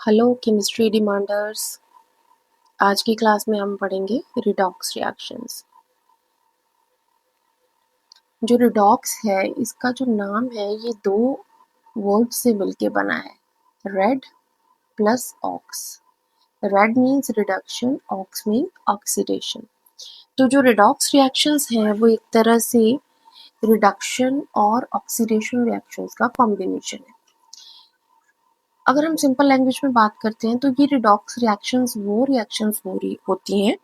Hello chemistry डिमांडर्स। आज की class में हम पढ़ेंगे रिडॉक्स रिएक्शंस। जो रिडॉक्स है इसका जो नाम है ये दो वर्ड से मिलके बना है, red plus ox. Red means reduction, ox mean oxidation. तो जो रिडॉक्स रिएक्शंस हैं वो एक तरह से रिडक्शन और ऑक्सीडेशन रिएक्शंस का कॉम्बिनेशन है। अगर हम सिंपल लैंग्वेज में बात करते हैं तो ये रिडॉक्स रिएक्शंस वो रिएक्शंस होती हैं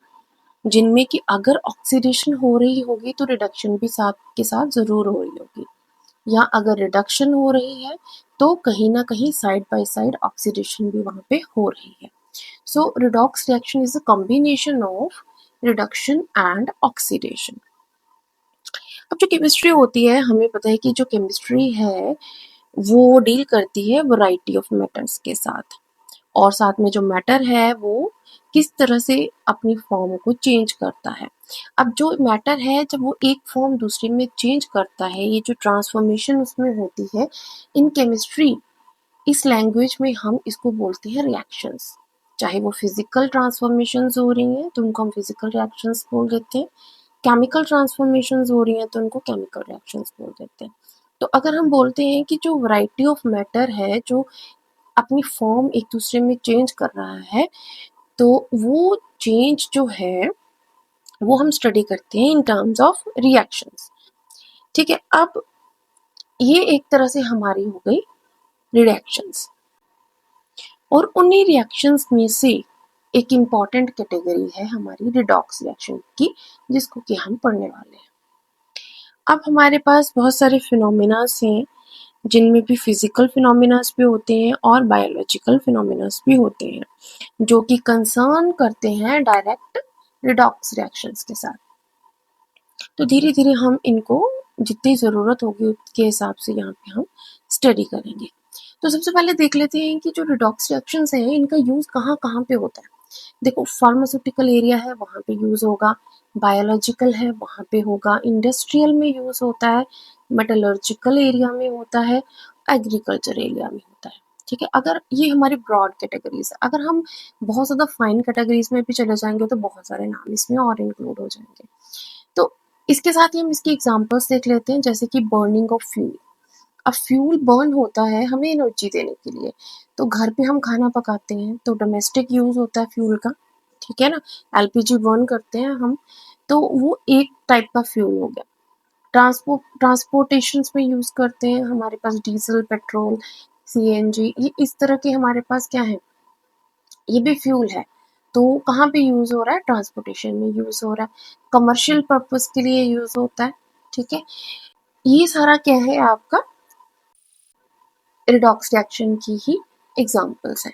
जिनमें कि अगर ऑक्सीडेशन हो रही होगी तो रिडक्शन भी साथ के साथ ज़रूर हो रही होगी, या अगर रिडक्शन हो रही है तो कहीं ना कहीं साइड बाय साइड ऑक्सीडेशन भी वहाँ पे हो रही है। So redox reaction is a combination of reduction and oxidation. अब जो केमिस्ट्री होती है, हमें पता है कि जो केमिस्ट्री है वो डील करती है वैरायटी ऑफ मैटर्स के साथ, और साथ में जो मैटर है वो किस तरह से अपनी फॉर्म को चेंज करता है। अब जो मैटर है जब वो एक फॉर्म दूसरे में चेंज करता है, ये जो ट्रांसफॉर्मेशन उसमें होती है इन केमिस्ट्री, इस लैंग्वेज में हम इसको बोलते हैं रिएक्शंस। चाहे वो फिजिकल ट्रांसफॉर्मेशंस हो रही हैं तो उनको हम फिजिकल रिएक्शंस बोल देते हैं, केमिकल ट्रांसफॉर्मेशंस हो रही हैं तो उनको केमिकल रिएक्शंस बोल देते हैं। तो अगर हम बोलते हैं कि जो वैरायटी ऑफ मैटर है जो अपनी फॉर्म एक दूसरे में चेंज कर रहा है, तो वो चेंज जो है वो हम स्टडी करते हैं इन टर्म्स ऑफ रिएक्शंस। ठीक है, अब ये एक तरह से हमारी हो गई रिएक्शंस, और उन्हीं रिएक्शंस में से एक इम्पॉर्टेंट कैटेगरी है हमारी रिडॉक्स रिएक्शन की, जिसको कि हम पढ़ने वाले हैं। अब हमारे पास बहुत सारे फिनोमिनास हैं, जिनमें भी फिजिकल फिनोमिनास भी होते हैं और बायोलॉजिकल फिनोमिनास भी होते हैं, जो कि कंसर्न करते हैं डायरेक्ट रिडॉक्स रिएक्शंस के साथ। तो धीरे धीरे हम इनको जितनी ज़रूरत होगी उसके हिसाब से यहाँ पे हम स्टडी करेंगे। तो सबसे पहले देख लेते हैं कि जो रिडॉक्स रिएक्शंस हैं इनका यूज़ कहाँ कहाँ पे होता है। देखो, फार्मास्यूटिकल एरिया है वहाँ पे यूज़ होगा, बायोलॉजिकल है वहाँ पे होगा, इंडस्ट्रियल में यूज़ होता है, मेटलर्जिकल एरिया में होता है, एग्रीकल्चर एरिया में होता है। ठीक है, अगर ये हमारी ब्रॉड कैटेगरीज है, अगर हम बहुत ज़्यादा फाइन कैटेगरीज में भी चले जाएंगे तो बहुत सारे नाम इसमें और इंक्लूड हो जाएंगे। तो इसके साथ ही हम इसकी एग्जांपल्स देख लेते हैं, जैसे कि बर्निंग ऑफ फ्यूल। अब फ्यूल बर्न होता है हमें एनर्जी देने के लिए, तो घर पे हम खाना पकाते हैं तो डोमेस्टिक यूज होता है फ्यूल का, ठीक है ना। एलपीजी बर्न करते हैं हम, तो वो एक टाइप का फ्यूल हो गया। ट्रांसपोर्टेशन में यूज करते हैं, हमारे पास डीजल, पेट्रोल, सीएनजी, ये इस तरह के हमारे पास क्या है, ये भी फ्यूल है। तो कहाँ पे यूज हो रहा है, ट्रांसपोर्टेशन में यूज हो रहा है, कमर्शियल पर्पस के लिए यूज होता है। ठीक है, ये सारा क्या है आपका रिडॉक्स रिएक्शन की ही एग्जांपल्स हैं।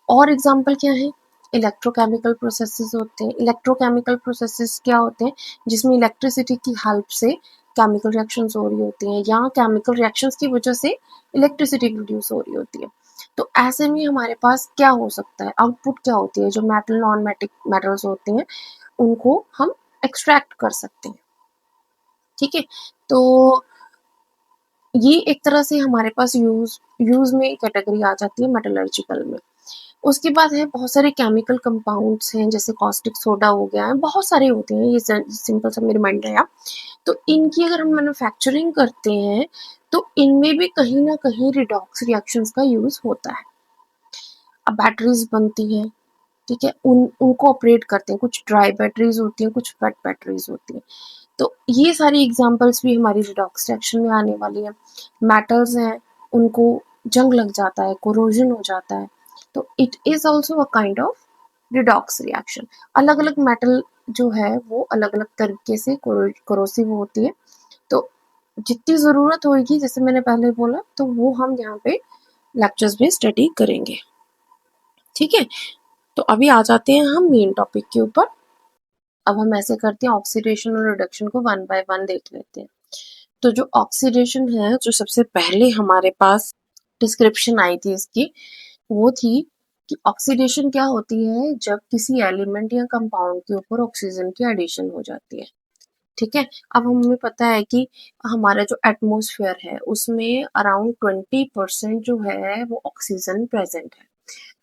और एग्जांपल क्या है, इलेक्ट्रोकेमिकल प्रोसेसेस होते हैं। इलेक्ट्रोकेमिकल प्रोसेसेस क्या होते हैं, जिसमें इलेक्ट्रिसिटी की हेल्प से केमिकल रिएक्शंस हो रही होती हैं, या केमिकल रिएक्शंस की वजह से इलेक्ट्रिसिटी प्रोड्यूस हो रही होती है। तो ऐसे में हमारे पास क्या हो सकता है, आउटपुट क्या होती है, जो मेटल नॉन मेटल्स होते हैं उनको हम एक्सट्रैक्ट कर सकते हैं। ठीक है, तो ये एक तरह से हमारे पास यूज में कैटेगरी आ जाती है मेटलर्जिकल में। उसके बाद है बहुत सारे केमिकल कंपाउंड्स हैं, जैसे कॉस्टिक सोडा हो गया है, बहुत सारे होते हैं, ये सिंपल सा मेरे माइंड है। तो इनकी अगर हम मैन्युफैक्चरिंग करते हैं तो इनमें भी कहीं ना कहीं रिडॉक्स रिएक्शंस का यूज होता है। अब बैटरीज बनती हैं, ठीक है, उनको ऑपरेट करते हैं, कुछ ड्राई बैटरीज होती हैं, कुछ वेट बैटरीज होती हैं। तो ये सारी एग्जांपल्स भी हमारी रिडॉक्स रिएक्शन में आने वाली है। मेटल्स हैं, उनको जंग लग जाता है, कोरोजन हो जाता है, तो it is also a kind of redox reaction. अलग अलग मेटल जो है वो अलग अलग तरीके से कोरोसिव होती है। तो जितनी ज़रूरत होगी, जैसे मैंने पहले बोला, तो वो हम यहाँ पे लेक्चर्स में स्टडी करेंगे। ठीक है, तो अभी आ जाते हैं हम मेन टॉपिक के ऊपर। अब हम ऐसे करते हैं, ऑक्सीडेशन और रिडक्शन को वन बाय वन देख लेते हैं। तो जो ऑक्सीडेशन है, जो सबसे पहले हमारे पास डिस्क्रिप्शन आई थी इसकी, वो थी कि ऑक्सीडेशन क्या होती है, जब किसी एलिमेंट या कंपाउंड के ऊपर ऑक्सीजन की एडिशन हो जाती है। ठीक है, अब हमें पता है कि हमारा जो एटमॉस्फेयर है उसमें अराउंड 20% जो है वो ऑक्सीजन प्रेजेंट है।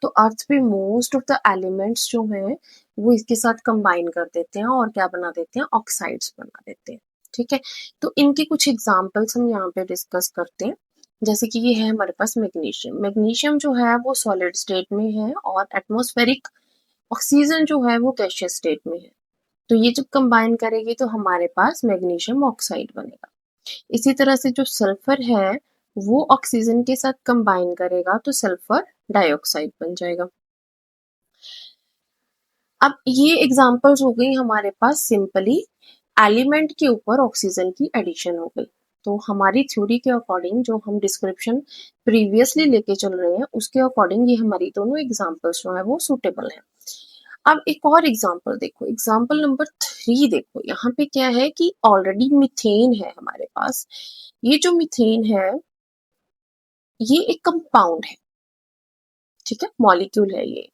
तो अर्थ पे मोस्ट ऑफ द एलिमेंट्स जो हैं वो इसके साथ कंबाइन कर देते हैं और क्या बना देते हैं, ऑक्साइड्स बना देते हैं। ठीक है, तो इनके कुछ एग्जांपल्स हम यहाँ पे डिस्कस करते हैं। जैसे कि ये है हमारे पास मैग्नीशियम। मैग्नीशियम जो है वो सॉलिड स्टेट में है और एटमॉस्फेरिक ऑक्सीजन जो है वो गैसियस स्टेट में है। तो ये जब कंबाइन करेगी तो हमारे पास मैग्नीशियम ऑक्साइड बनेगा। इसी तरह से जो सल्फर है वो ऑक्सीजन के साथ कंबाइन करेगा तो सल्फर डाइऑक्साइड बन जाएगा। अब ये एग्जांपल्स हो गई हमारे पास सिंपली एलिमेंट के ऊपर ऑक्सीजन की एडिशन हो गई। तो हमारी थ्योरी के अकॉर्डिंग जो हम डिस्क्रिप्शन प्रीवियसली लेके चल रहे हैं उसके अकॉर्डिंग ये हमारी दोनों एग्जांपल्स जो है वो सूटेबल है। अब एक और एग्जांपल देखो, एग्जांपल नंबर 3 देखो, यहाँ पे क्या है कि ऑलरेडी मीथेन है हमारे पास। ये जो मीथेन है ये एक कंपाउंड है, ठीक है, मॉलिक्यूल है ये।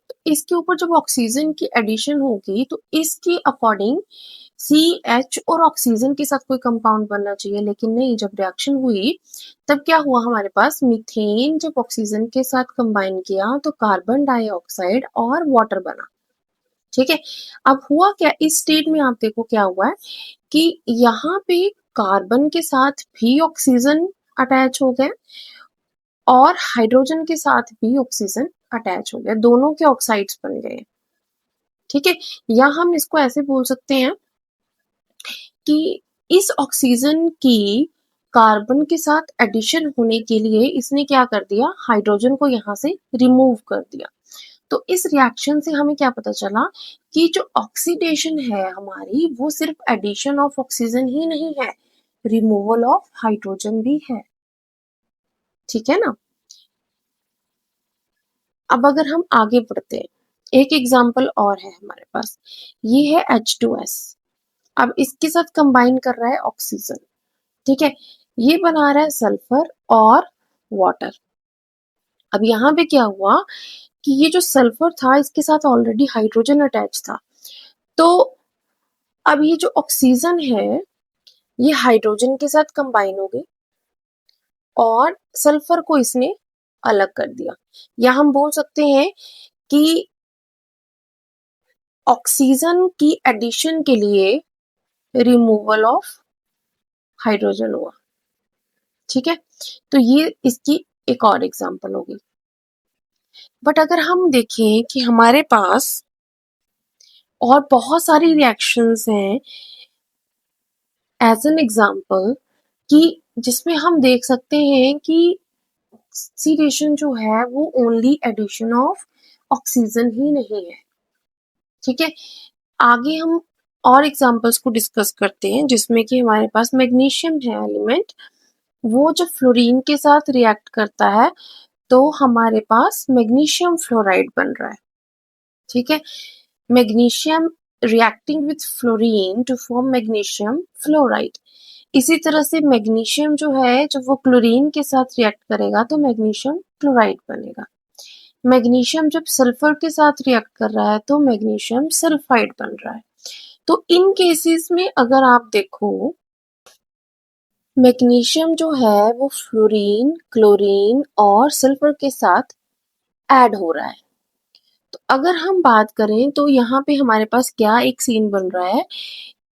तो इसके ऊपर जब ऑक्सीजन की एडिशन होगी तो इसके अकॉर्डिंग CH और ऑक्सीजन के साथ कोई कंपाउंड बनना चाहिए, लेकिन नहीं, जब रिएक्शन हुई तब क्या हुआ हमारे पास, मीथेन जब ऑक्सीजन के साथ कंबाइन किया तो कार्बन डाइऑक्साइड और वाटर बना। ठीक है, अब हुआ क्या इस स्टेट में, आप देखो क्या हुआ है कि यहाँ पे कार्बन के साथ भी ऑक्सीजन अटैच हो गया और हाइड्रोजन के साथ भी ऑक्सीजन अटैच हो गया, दोनों के ऑक्साइड्स बन गए। ठीक है, या हम इसको ऐसे बोल सकते हैं कि इस ऑक्सीजन की कार्बन के साथ एडिशन होने के लिए इसने क्या कर दिया, हाइड्रोजन को यहाँ से रिमूव कर दिया। तो इस रिएक्शन से हमें क्या पता चला कि जो ऑक्सीडेशन है हमारी वो सिर्फ एडिशन ऑफ ऑक्सीजन ही नहीं है, रिमूवल ऑफ हाइड्रोजन भी है। ठीक है ना। अब अगर हम आगे बढ़ते हैं, एक एग्जांपल और है हमारे पास, ये है H2S। अब इसके साथ कंबाइन कर रहा है ऑक्सीजन। ठीक है, ये बना रहा है सल्फर और वाटर। अब यहाँ पे क्या हुआ कि ये जो सल्फर था इसके साथ ऑलरेडी हाइड्रोजन अटैच था, तो अब ये जो ऑक्सीजन है ये हाइड्रोजन के साथ कंबाइन हो गई और सल्फर को इसने अलग कर दिया। या हम बोल सकते हैं कि ऑक्सीजन की एडिशन के लिए रिमूवल ऑफ हाइड्रोजन हुआ। ठीक है, तो ये इसकी एक और एग्जांपल होगी। बट अगर हम देखें कि हमारे पास और बहुत सारी रिएक्शंस हैं एज एन एग्जांपल, कि जिसमें हम देख सकते हैं कि ऑक्सीडेशन जो है वो ओनली एडिशन ऑफ ऑक्सीजन ही नहीं है। ठीक है, आगे हम और एग्जांपल्स को डिस्कस करते हैं जिसमें कि हमारे पास मैग्नीशियम है एलिमेंट, वो जब फ्लोरीन के साथ रिएक्ट करता है तो हमारे पास मैग्नीशियम फ्लोराइड बन रहा है। ठीक है, magnesium reacting with fluorine to form magnesium fluoride. इसी तरह से मैग्नीशियम जो है जब वो क्लोरीन के साथ रिएक्ट करेगा तो मैग्नीशियम क्लोराइड बनेगा। मैग्नीशियम जब सल्फर के साथ रिएक्ट कर रहा है तो मैग्नीशियम सल्फाइड बन रहा है। तो इन केसेस में अगर आप देखो, मैग्नीशियम जो है वो फ्लोरीन, क्लोरीन और सल्फर के साथ ऐड हो रहा है। तो अगर हम बात करें तो यहाँ पे हमारे पास क्या एक सीन बन रहा है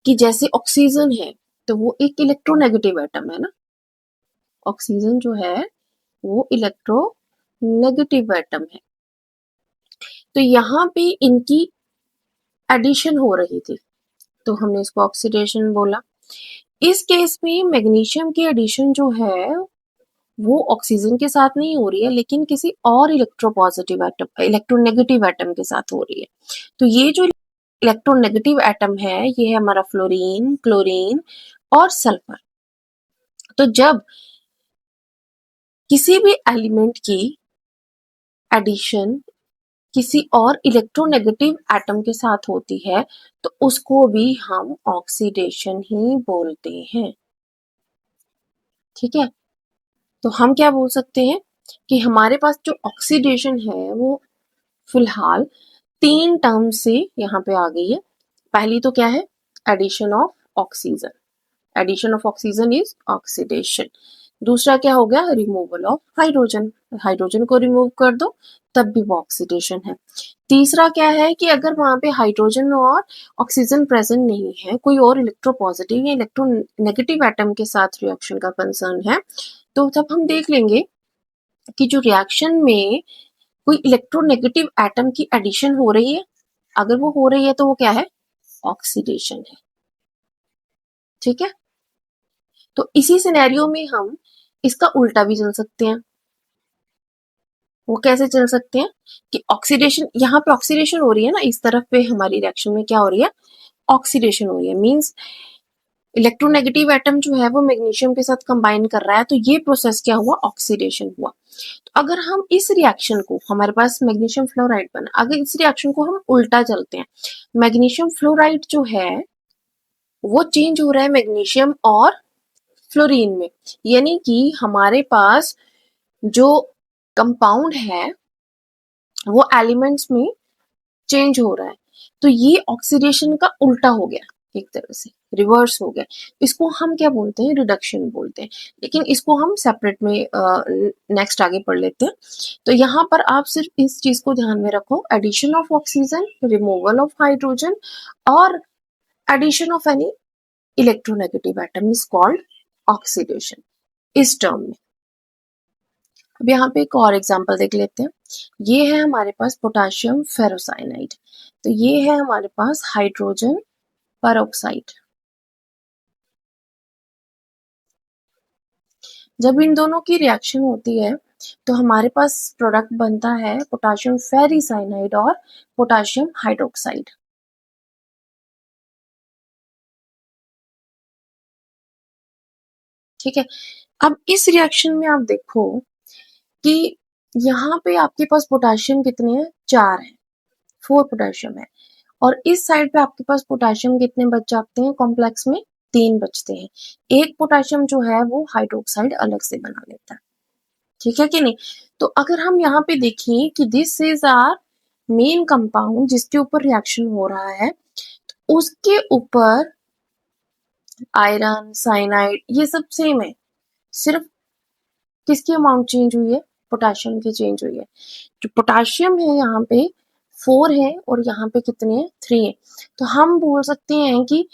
कि जैसे ऑक्सीजन है तो वो एक इलेक्ट्रोनेगेटिव एटम है ना, ऑक्सीजन जो है वो इलेक्ट्रोनेगेटिव एटम है। तो यहाँ पे इनकी एडिशन हो रही थी तो हमने इसको ऑक्सीडेशन बोला। इस केस में मैग्नीशियम की एडिशन जो है वो ऑक्सीजन के साथ नहीं हो रही है लेकिन किसी और इलेक्ट्रोपॉजिटिव एटम, इलेक्ट्रोनेगेटिव एटम के साथ हो रही है। तो ये जो इलेक्ट्रोनेगेटिव एटम है ये है हमारा फ्लोरीन, क्लोरीन और सल्फर। तो जब किसी भी एलिमेंट की एडिशन किसी और इलेक्ट्रोनेगेटिव एटम के साथ होती है तो उसको भी हम ऑक्सीडेशन ही बोलते हैं। ठीक है, तो हम क्या बोल सकते हैं कि हमारे पास जो ऑक्सीडेशन है वो फिलहाल 3 टर्म से यहाँ पे आ गई है। पहली तो क्या है, addition of oxygen, addition of oxygen is oxidation. दूसरा क्या हो गया, रिमूवल ऑफ हाइड्रोजन, हाइड्रोजन को रिमूव कर दो तब भी वो ऑक्सीडेशन है। तीसरा क्या है कि अगर वहां पे हाइड्रोजन और ऑक्सीजन प्रेजेंट नहीं है, कोई और इलेक्ट्रोपॉजिटिव या इलेक्ट्रोनेगेटिव एटम के साथ रिएक्शन का कंसर्न है, तो तब हम देख लेंगे कि जो रिएक्शन में कोई इलेक्ट्रोनेगेटिव एटम की एडिशन हो रही है, अगर वो हो रही है तो वो क्या है, ऑक्सीडेशन है। ठीक है, तो इसी सिनेरियो में हम इसका उल्टा भी चल सकते हैं। वो कैसे चल सकते हैं कि ऑक्सीडेशन, यहाँ पे ऑक्सीडेशन हो रही है ना, इस तरफ पे हमारी रिएक्शन में क्या हो रही है, ऑक्सीडेशन हो रही है, मींस इलेक्ट्रोनेगेटिव एटम जो है वो मैग्नीशियम के साथ कंबाइन कर रहा है, तो ये प्रोसेस क्या हुआ, ऑक्सीडेशन हुआ। तो अगर हम इस रिएक्शन को, हमारे पास मैग्नीशियम फ्लोराइड बना, अगर इस रिएक्शन को हम उल्टा चलते हैं, मैग्नीशियम फ्लोराइड जो है वो चेंज हो रहा है मैग्नीशियम और फ्लोरीन में, यानी कि हमारे पास जो कंपाउंड है वो एलिमेंट्स में चेंज हो रहा है, तो ये ऑक्सीडेशन का उल्टा हो गया, एक तरह से रिवर्स हो गया। इसको हम क्या बोलते हैं, रिडक्शन बोलते हैं, लेकिन इसको हम सेपरेट में नेक्स्ट आगे पढ़ लेते हैं। तो यहाँ पर आप सिर्फ इस चीज को ध्यान में रखो, addition of oxygen, removal of hydrogen और addition of any electronegative atom is called oxidation, इस टर्म में। अब यहाँ पे एक और एग्जांपल देख लेते हैं। ये है हमारे पास पोटेशियम फेरोसाइनाइड, तो ये है हमारे पास हाइड्रोजन परऑक्साइड। जब इन दोनों की रिएक्शन होती है तो हमारे पास प्रोडक्ट बनता है पोटेशियम फेरिसाइनाइड और पोटेशियम हाइड्रोक्साइड। ठीक है, अब इस रिएक्शन में आप देखो कि यहाँ पे आपके पास पोटेशियम कितने हैं, 4 है, 4 पोटेशियम है, और इस साइड पे आपके पास पोटेशियम कितने बच जाते हैं, कॉम्प्लेक्स में 3 बचते हैं। एक पोटेशियम जो है वो हाइड्रोक्साइड अलग से बना लेता है। ठीक है कि नहीं, तो अगर हम यहाँ पे देखें कि this is our main compound जिसके ऊपर रिएक्शन हो रहा है, तो उसके ऊपर आयरन, साइनाइड, ये सब सेम है, सिर्फ किसकी अमाउंट चेंज हुई है, पोटेशियम की चेंज हुई है। जो पोटेशियम है यहाँ पे 4 है और यहाँ पे कितने हैं, 3 है। तो हम बोल सकते हैं कि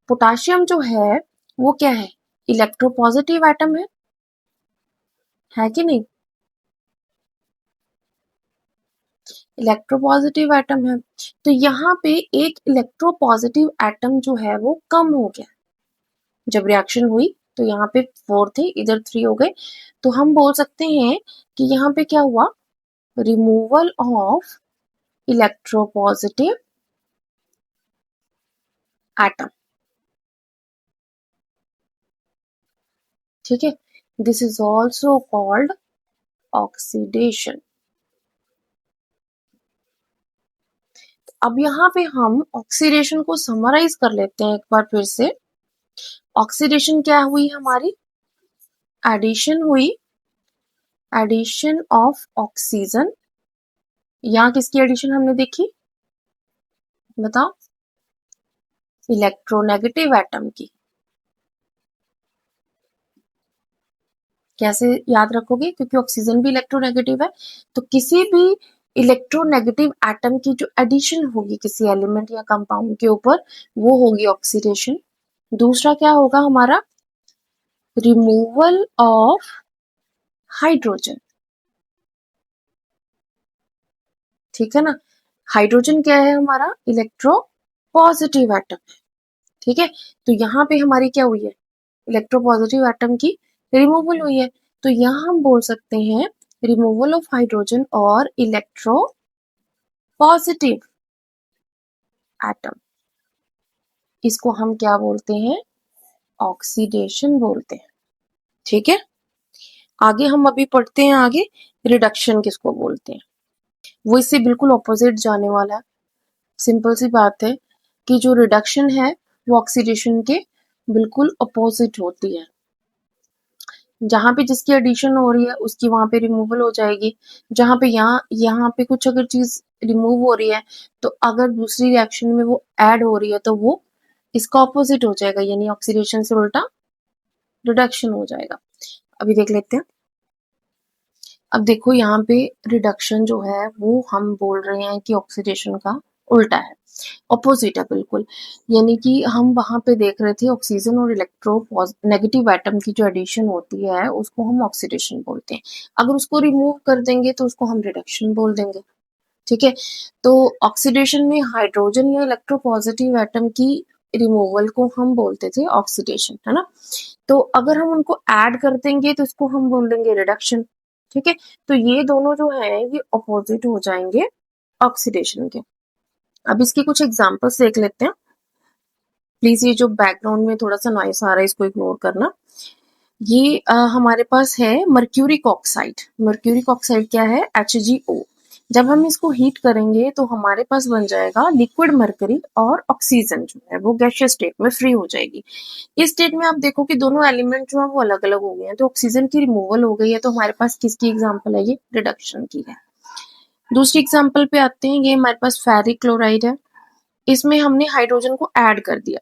पोटेशियम जो है वो क्या है, इलेक्ट्रोपॉजिटिव एटम है कि नहीं, इलेक्ट्रोपॉजिटिव एटम है। तो यहाँ पे एक इलेक्ट्रोपॉजिटिव एटम जो है वो कम हो गया, जब रिएक्शन हुई तो यहाँ पे 4 थे, इधर 3 हो गए, तो हम बोल सकते हैं कि यहाँ पे क्या हुआ, रिमूवल ऑफ इलेक्ट्रोपॉजिटिव एटम। ठीक है, this is also called oxidation. अब यहाँ पे हम ऑक्सीडेशन को समराइज कर लेते हैं एक बार फिर से। ऑक्सीडेशन क्या हुई हमारी, एडिशन हुई, एडिशन ऑफ ऑक्सीजन, यहाँ किसकी एडिशन हमने देखी, बताओ, इलेक्ट्रोनेगेटिव एटम की। कैसे याद रखोगे, क्योंकि ऑक्सीजन भी इलेक्ट्रोनेगेटिव है, तो किसी भी इलेक्ट्रोनेगेटिव एटम की जो एडिशन होगी किसी एलिमेंट या कंपाउंड के ऊपर, वो होगी ऑक्सीडेशन। दूसरा क्या होगा हमारा, रिमूवल ऑफ हाइड्रोजन। ठीक है ना, हाइड्रोजन क्या है हमारा, इलेक्ट्रो पॉजिटिव एटम है। ठीक है, तो यहाँ पे हमारी क्या हुई है, इलेक्ट्रोपॉजिटिव एटम की रिमूवल हुई है, तो यहाँ हम बोल सकते हैं रिमूवल ऑफ हाइड्रोजन और इलेक्ट्रो पॉजिटिव एटम, इसको हम क्या बोलते हैं, ऑक्सीडेशन बोलते हैं। ठीक है, आगे हम अभी पढ़ते हैं, आगे रिडक्शन किसको बोलते हैं, वो इससे बिल्कुल ऑपोजिट जाने वाला है। सिंपल सी बात है कि जो रिडक्शन है वो ऑक्सीडेशन के बिल्कुल अपोजिट होती है। जहां पे जिसकी एडिशन हो रही है उसकी वहां पे रिमूवल हो जाएगी, जहां पे यहाँ पे कुछ अगर चीज रिमूव हो रही है तो अगर दूसरी रिएक्शन में वो ऐड हो रही है तो वो इसका ऑपोजिट हो जाएगा, यानी ऑक्सीडेशन से उल्टा रिडक्शन हो जाएगा। अभी देख लेते हैं। अब देखो यहाँ पे रिडक्शन जो है वो हम बोल रहे हैं कि ऑक्सीडेशन का उल्टा है, ऑपोजिट है बिल्कुल। यानी कि हम वहां पे देख रहे थे ऑक्सीजन और इलेक्ट्रो नेगेटिव एटम की जो एडिशन होती है उसको हम ऑक्सीडेशन बोलते हैं। अगर उसको रिमूव कर देंगे तो उसको हम रिडक्शन बोल देंगे। ठीक है, तो ऑक्सीडेशन में हाइड्रोजन या इलेक्ट्रोपॉजिटिव एटम की रिमूवल को हम बोलते थे ऑक्सीडेशन, है ना। तो अगर हम उनको ऐड कर देंगे तो इसको हम बोल देंगे रिडक्शन। ठीक है, तो ये दोनों जो है ये अपोजिट हो जाएंगे ऑक्सीडेशन के। अब इसके कुछ एग्जांपल्स देख लेते हैं। प्लीज ये जो बैकग्राउंड में थोड़ा सा नॉइस आ रहा है इसको इग्नोर करना। ये हमारे पास है मर्क्यूरिक ऑक्साइड। मर्क्यूरिक ऑक्साइड क्या है? HgO। जब हम इसको हीट करेंगे तो हमारे पास बन जाएगा लिक्विड मर्करी और ऑक्सीजन जो है वो गैसियस स्टेट में फ्री हो जाएगी। इस स्टेट में आप देखो कि दोनों एलिमेंट जो है वो अलग अलग हो गए हैं, तो ऑक्सीजन की रिमूवल हो गई है। तो हमारे पास किसकी एग्जांपल है? ये रिडक्शन की है। दूसरी एग्जांपल पे आते हैं। ये हमारे पास फेरिक क्लोराइड है। इसमें हमने हाइड्रोजन को ऐड कर दिया।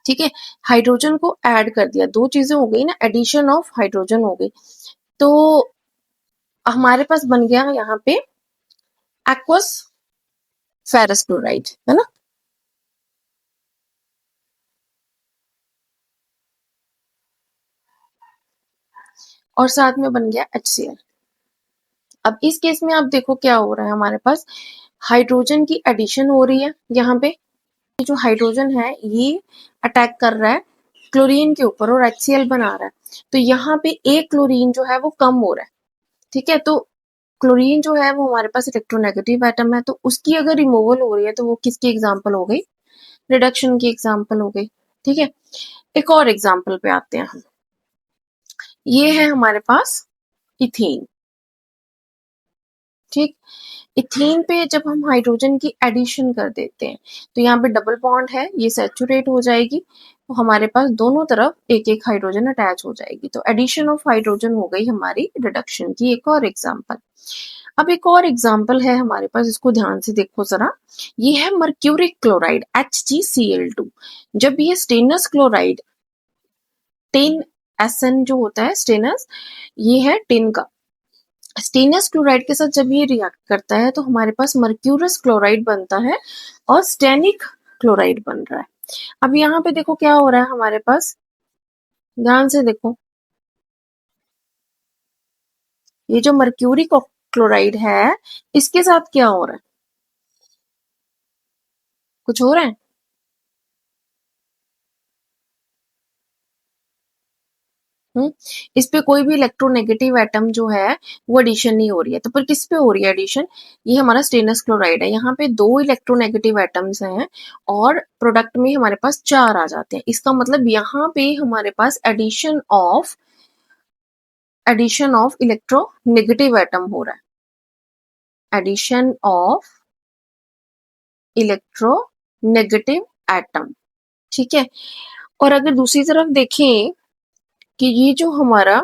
ठीक है, हाइड्रोजन को ऐड कर दिया, दो चीजें हो गई ना, एडिशन ऑफ हाइड्रोजन हो गई। तो हमारे पास बन गया यहाँ पे एक्वस फेरस क्लोराइड, है ना। और साथ में बन गया HCl। अब इस केस में आप देखो क्या हो रहा है, हमारे पास हाइड्रोजन की एडिशन हो रही है। यहाँ पे जो हाइड्रोजन है ये अटैक कर रहा है क्लोरीन के ऊपर और HCl बना रहा है। तो यहाँ पे एक क्लोरीन जो है वो कम हो रहा है। ठीक है, तो क्लोरीन जो है वो हमारे पास इलेक्ट्रोनेगेटिव एटम है, तो उसकी अगर रिमूवल हो रही है तो वो किसकी एग्जांपल हो गई? रिडक्शन की एग्जांपल हो गई। ठीक है, एक और एग्जांपल पे आते हैं हम। ये है हमारे पास इथेन। ठीक, इथेन पे जब हम हाइड्रोजन की एडिशन कर देते हैं तो यहाँ पे डबल बॉन्ड है, ये सैचुरेट हो जाएगी। तो हमारे पास दोनों तरफ एक एक हाइड्रोजन अटैच हो जाएगी। तो एडिशन ऑफ हाइड्रोजन हो गई हमारी रिडक्शन की एक और एग्जांपल। अब एक और एग्जांपल है हमारे पास, इसको ध्यान से देखो जरा। ये है मर्क्यूरिक क्लोराइड HgCl2। जब ये स्टेनस क्लोराइड टेन SN जो होता है स्टेनस, ये है टिन का। स्टेनस क्लोराइड के साथ जब ये रिएक्ट करता है तो हमारे पास मर्क्यूरस क्लोराइड बनता है और स्टेनिक क्लोराइड बन रहा है। अब यहाँ पे देखो क्या हो रहा है हमारे पास, ध्यान से देखो। ये जो मर्क्यूरी क्लोराइड है इसके साथ क्या हो रहा है? कुछ हो रहा है? इस पे कोई भी इलेक्ट्रोनेगेटिव एटम जो है वो एडिशन नहीं हो रही है। तो पर किस पे हो रही है एडिशन? ये हमारा स्टेनस क्लोराइड है। यहाँ पे दो इलेक्ट्रोनेगेटिव एटम्स हैं और प्रोडक्ट में हमारे पास 4 आ जाते हैं। इसका मतलब यहाँ पे हमारे पास एडिशन ऑफ इलेक्ट्रोनेगेटिव एटम हो रहा है। Addition of electronegative atom. ठीक है, और अगर दूसरी तरफ देखें कि ये जो हमारा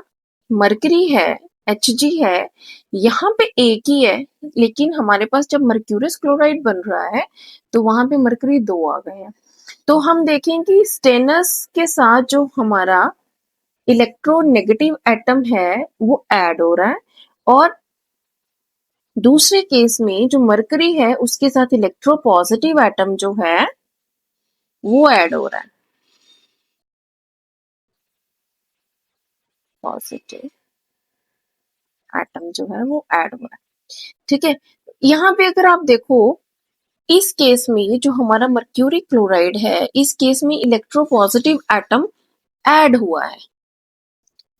मरकरी है Hg है, यहाँ पे एक ही है, लेकिन हमारे पास जब मर्क्यूरस क्लोराइड बन रहा है तो वहां पे मरकरी 2 आ गए हैं। तो हम देखें कि स्टेनस के साथ जो हमारा इलेक्ट्रोनेगेटिव एटम है वो ऐड हो रहा है, और दूसरे केस में जो मरकरी है उसके साथ इलेक्ट्रोपॉजिटिव एटम जो है वो ऐड हो रहा है। पॉजिटिव एटम जो है वो ऐड हो रहा है। ठीक है, यहाँ पे अगर आप देखो इस केस में जो हमारा मर्क्यूरी क्लोराइड है इस केस में इलेक्ट्रोपॉजिटिव एटम ऐड हुआ है।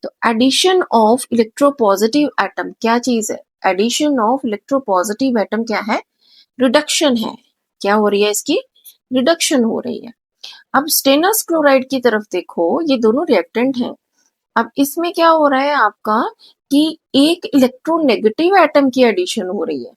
तो एडिशन ऑफ इलेक्ट्रोपॉजिटिव एटम क्या चीज है? एडिशन ऑफ इलेक्ट्रोपॉजिटिव एटम क्या है? रिडक्शन है। क्या हो रही है इसकी? रिडक्शन हो रही है। अब स्टेनस क्लोराइड की तरफ देखो, ये दोनों रिएक्टेंट हैं। अब इसमें क्या हो रहा है आपका कि एक इलेक्ट्रोनेगेटिव एटम की एडिशन हो रही है।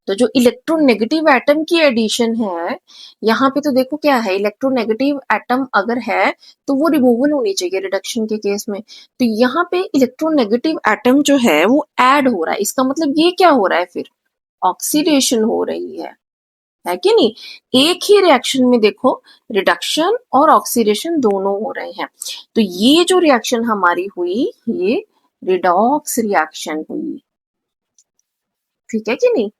तो जो इलेक्ट्रोनेगेटिव एटम की एडिशन है, यहाँ पे तो देखो क्या है, इलेक्ट्रोनेगेटिव एटम अगर है तो वो रिमूवल होनी चाहिए रिडक्शन के केस में। तो यहाँ पे इलेक्ट्रोनेगेटिव एटम जो है वो ऐड हो रहा है। इसका मतलब ये क्या हो रहा है फिर? ऑक्सीडेशन हो रही है। है कि नहीं। एक ही रिएक्शन में देखो रिडक्शन और ऑक्सीडेशन दोनों हो रहे हैं। तो ये जो रिएक्शन हमारी हुई ये रिडॉक्स रिएक्शन हुई, ठीक है कि नहीं।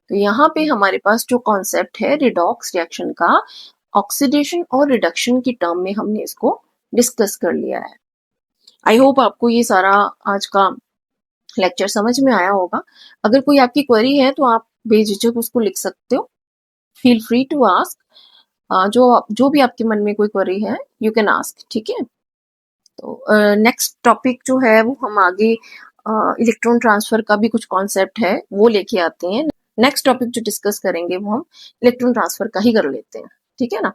तो यहाँ पे हमारे पास जो कॉन्सेप्ट है रिडॉक्स रिएक्शन का, ऑक्सीडेशन और रिडक्शन की टर्म में हमने इसको डिस्कस कर लिया है। आई होप आपको ये सारा आज का लेक्चर समझ में आया होगा। अगर कोई आपकी क्वेरी है तो आप बेझिझक उसको लिख सकते हो, फील फ्री टू आस्क। जो भी आपके मन में कोई क्वेरी है यू कैन आस्क, ठीक है। तो नेक्स्ट टॉपिक जो है वो हम आगे इलेक्ट्रॉन ट्रांसफर का भी कुछ कॉन्सेप्ट है वो लेके आते हैं। नेक्स्ट टॉपिक जो डिस्कस करेंगे वो हम इलेक्ट्रॉन ट्रांसफर का ही कर लेते हैं, ठीक है ना।